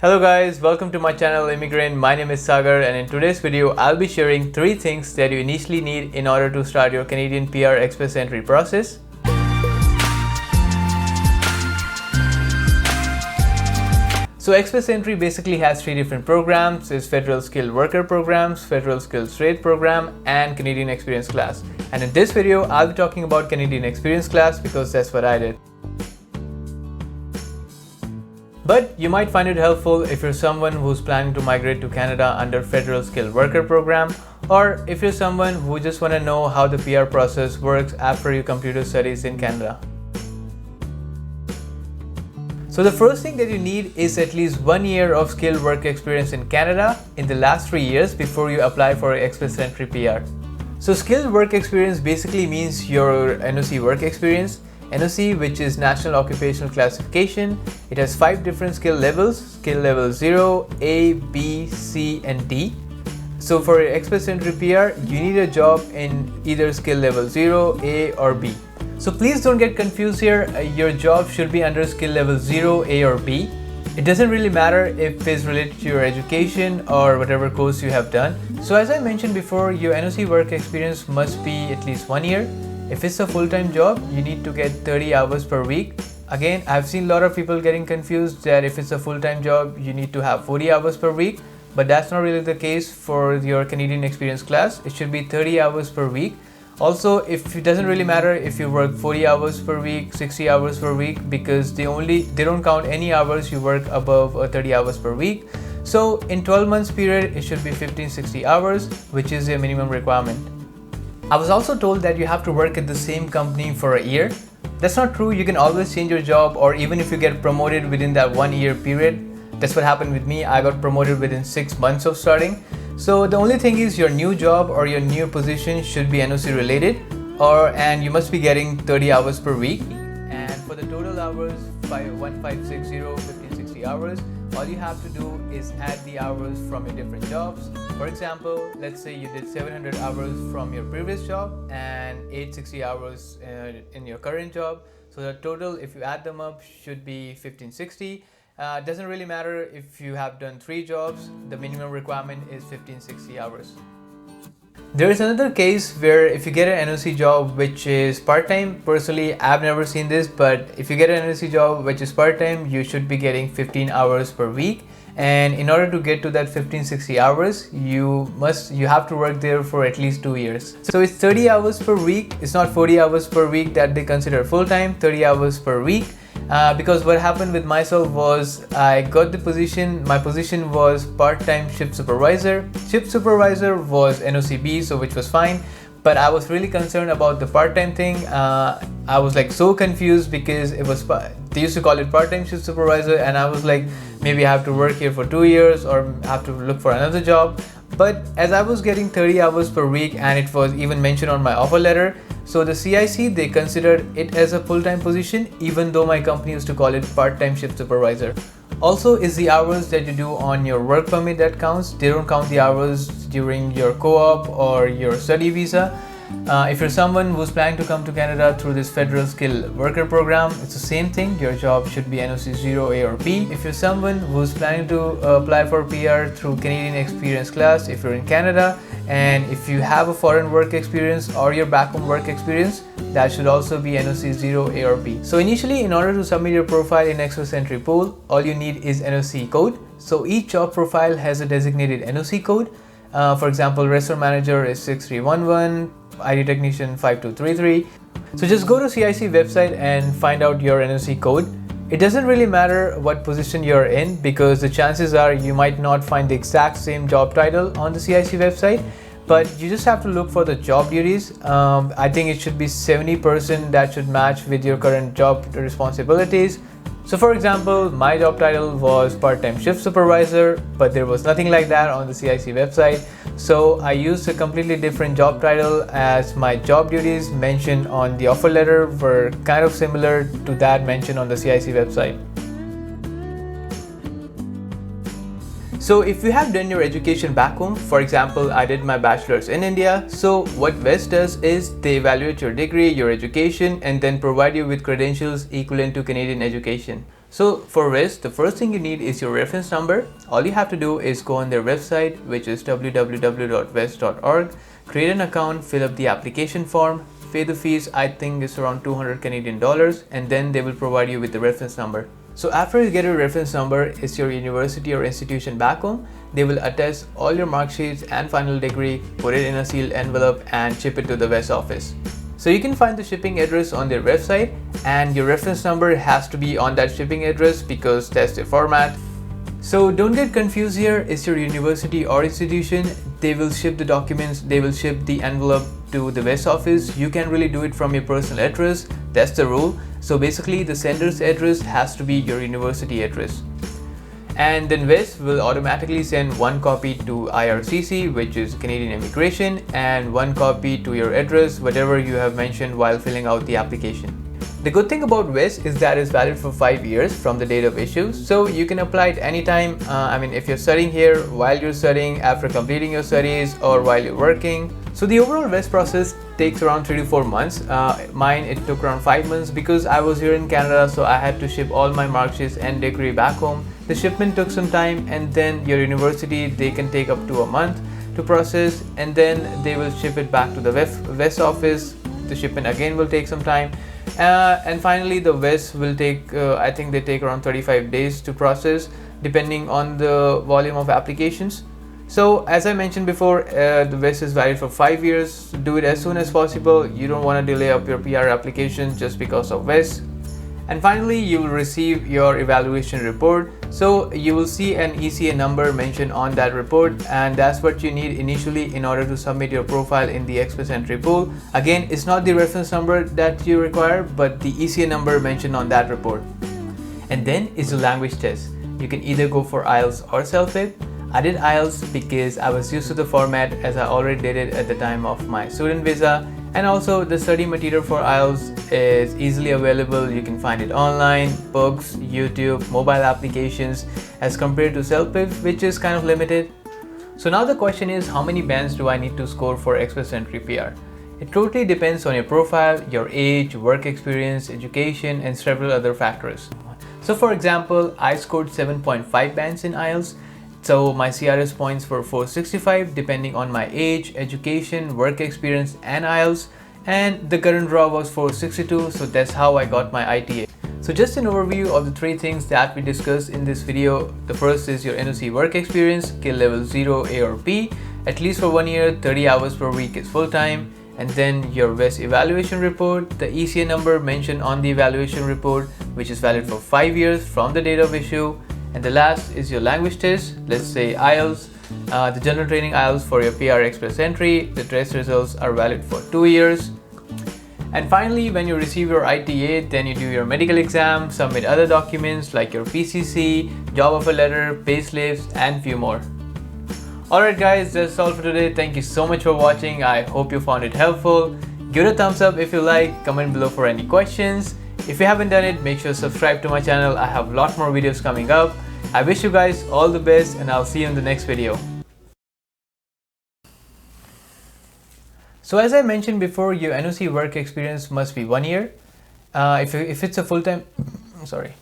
Hello guys, welcome to my channel Immigrant. My name is Sagar, and in today's video I'll be sharing 3 things that you initially need in order to start your Canadian PR Express Entry process. So Express Entry basically has 3 different programs. It's Federal Skilled Worker Programs, Federal Skilled Trade Program, and Canadian Experience Class. And in this video I'll be talking about Canadian Experience Class because that's what I did. But you might find it helpful if you're someone who's planning to migrate to Canada under Federal Skilled Worker Program, or if you're someone who just want to know how the PR process works after you complete your studies in Canada. So the first thing that you need is at least 1 year of skilled work experience in Canada in the last 3 years before you apply for Express Entry PR. So skilled work experience basically means your NOC work experience. NOC, which is National Occupational Classification, it has 5 different skill levels: skill level 0, A, B, C, and D. So for Express Entry PR, you need a job in either skill level 0, A, or B. So please don't get confused here. Your job should be under skill level 0, A, or B. It doesn't really matter if it's related to your education or whatever course you have done. So as I mentioned before, your NOC work experience must be at least 1 year. If it's a full-time job, you need to get 30 hours per week. Again, I've seen a lot of people getting confused that if it's a full-time job, you need to have 40 hours per week. But that's not really the case for your Canadian Experience Class. It should be 30 hours per week. Also, it doesn't really matter if you work 40 hours per week, 60 hours per week, because they don't count any hours you work above 30 hours per week. So in 12 months period, it should be 1560 hours, which is a minimum requirement. I was also told that you have to work at the same company for a year. That's not true. You can always change your job, or even if you get promoted within that 1 year period. That's what happened with me. I got promoted within 6 months of starting. So the only thing is your new job or your new position should be NOC related, and you must be getting 30 hours per week. And for the total hours, 1560 hours, all you have to do is add the hours from your different jobs. For example, let's say you did 700 hours from your previous job and 860 hours in your current job. So the total, if you add them up, should be 1560. Doesn't really matter if you have done 3 jobs, the minimum requirement is 1560 hours. There is another case where if you get an NOC job which is part-time. Personally, I've never seen this, but if you get an NOC job which is part-time, you should be getting 15 hours per week. And in order to get to that 1560 hours, you have to work there for at least 2 years. So it's 30 hours per week. It's not 40 hours per week that they consider full-time, 30 hours per week. Because what happened with myself was I got the position. My position was part-time shift supervisor. Shift supervisor was NOCB, so which was fine. But I was really concerned about the part-time thing. I was like so confused because they used to call it part-time shift supervisor, and I was like, maybe I have to work here for 2 years or have to look for another job. But as I was getting 30 hours per week, and it was even mentioned on my offer letter, so the CIC, they considered it as a full-time position, even though my company used to call it part-time shift supervisor. Also, is the hours that you do on your work permit that counts. They don't count the hours during your co-op or your study visa. If you're someone who's planning to come to Canada through this Federal Skilled Worker Program, it's the same thing. Your job should be NOC 0, A, or B. If you're someone who's planning to apply for PR through Canadian Experience Class, if you're in Canada, and if you have a foreign work experience or your back home work experience, that should also be NOC 0, A, or B. So initially, in order to submit your profile in Express Entry pool, all you need is NOC code. So each job profile has a designated NOC code. For example, restaurant manager is 6311, ID technician 5233. So just go to CIC website and find out your NOC code. It doesn't really matter what position you're in, because the chances are you might not find the exact same job title on the CIC website, but you just have to look for the job duties. I think it should be 70% that should match with your current job responsibilities. So for example, my job title was part-time shift supervisor, but there was nothing like that on the CIC website. So I used a completely different job title, as my job duties mentioned on the offer letter were kind of similar to that mentioned on the CIC website. So if you have done your education back home, for example, I did my bachelor's in India. So what WES does is they evaluate your degree, your education, and then provide you with credentials equivalent to Canadian education. So for WES, the first thing you need is your reference number. All you have to do is go on their website, which is www.wes.org, create an account, fill up the application form, pay the fees. I think it's around 200 Canadian dollars, and then they will provide you with the reference number. So after you get your reference number, it's your university or institution back home. They will attest all your mark sheets and final degree, put it in a sealed envelope and ship it to the WES office. So you can find the shipping address on their website, and your reference number has to be on that shipping address because that's the format. So don't get confused here. It's your university or institution. They will ship the documents, they will ship the envelope to the WES office. You can really do it from your personal address. That's the rule. So basically the sender's address has to be your university address. And then WES will automatically send one copy to IRCC, which is Canadian Immigration, and one copy to your address, whatever you have mentioned while filling out the application. The good thing about WES is that it's valid for 5 years from the date of issue, so you can apply it anytime. If you're studying here, while you're studying, after completing your studies, or while you're working. So the overall WES process takes around 3 to 4 months. Mine, it took around 5 months because I was here in Canada, so I had to ship all my mark sheets and degree back home. The shipment took some time, and then your university, they can take up to a month to process, and then they will ship it back to the WES office. The shipment again will take some time, and finally the WES will take, I think they take around 35 days to process depending on the volume of applications. So as I mentioned before, the WES is valid for 5 years. Do it as soon as possible. You don't want to delay up your PR application just because of WES. And finally, you will receive your evaluation report. So you will see an ECA number mentioned on that report, and that's what you need initially in order to submit your profile in the Express Entry pool. Again, it's not the reference number that you require, but the ECA number mentioned on that report. And then is the language test. You can either go for IELTS or CELPIP. I did IELTS because I was used to the format, as I already did it at the time of my student visa. And also the study material for IELTS is easily available. You can find it online, books, YouTube, mobile applications, as compared to CELPIP, which is kind of limited. So now the question is, how many bands do I need to score for Express Entry PR? It totally depends on your profile, your age, work experience, education, and several other factors. So for example, I scored 7.5 bands in IELTS. So my CRS points were 465 depending on my age, education, work experience, and IELTS, and the current draw was 462, so that's how I got my ITA. So just an overview of the 3 things that we discussed in this video. The first is your NOC work experience, skill level 0 A or B, at least for 1 year, 30 hours per week is full-time, and then your WES evaluation report, the ECA number mentioned on the evaluation report, which is valid for 5 years from the date of issue. And the last is your language test, let's say IELTS, the general training IELTS for your PR Express Entry. The test results are valid for 2 years. And finally, when you receive your ITA, then you do your medical exam, submit other documents like your PCC, job offer letter, payslips, and few more. Alright guys, that's all for today. Thank you so much for watching. I hope you found it helpful. Give it a thumbs up if you like, comment below for any questions. If you haven't done it, make sure to subscribe to my channel. I have a lot more videos coming up. I wish you guys all the best, and I'll see you in the next video. So as I mentioned before, your NOC work experience must be 1 year. If it's a full-time, sorry.